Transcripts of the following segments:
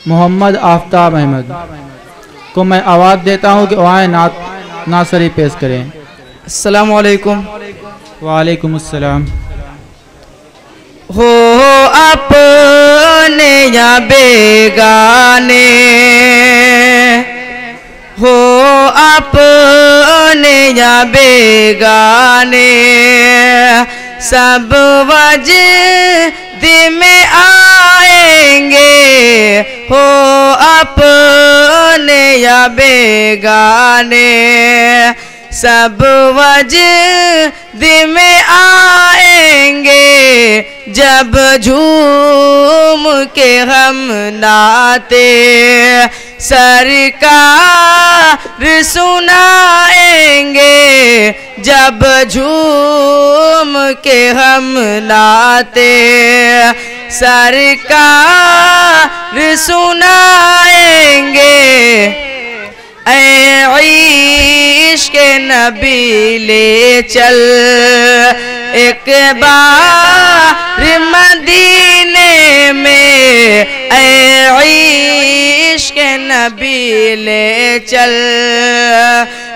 मोहम्मद आफ्ताब अहमद को मैं आवाज़ देता हूँ कि वहाँ नासरी पेश करें। अस्सलामु अलैकुम। वालेकुम अस्सलाम। हो अपने या बेगाने, हो अपने या बेगाने, सब वजद में आएंगे। हो अपने या बेगाने, सब वजद में आएंगे। जब झूम के हम नाते सरकार सुनाएंगे। जब झूम के हम नाते सरकार सुनाएंगे। इश्क़ नबी ले चल एक बार मदीने में, इश्क़ नबी ले चल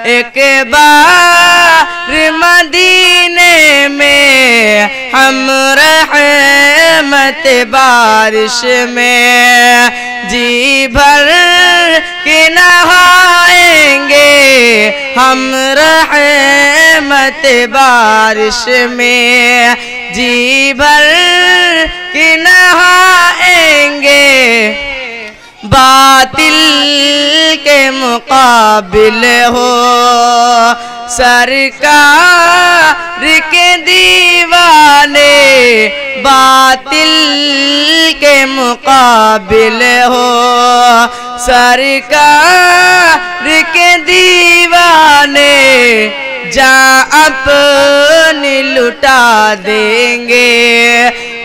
एक बार मदीने में। हम रहमत बारिश में जी भर के नहाएंगे। हम रहमत बारिश में जी भर के नहाएंगे। बातिल के मुकाबिल हो सरकार के दीवाने, बातिल के मुकाबिल हो सरकार के दीवाने। जा अपनी लुटा देंगे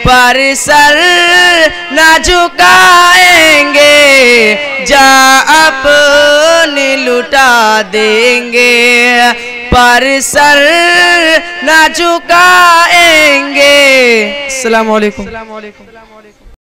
पर सर न झुकाएंगे। जा अपनी लुटा देंगे पर सर न झुकाएंगे। अस्सलामु अलैकुम।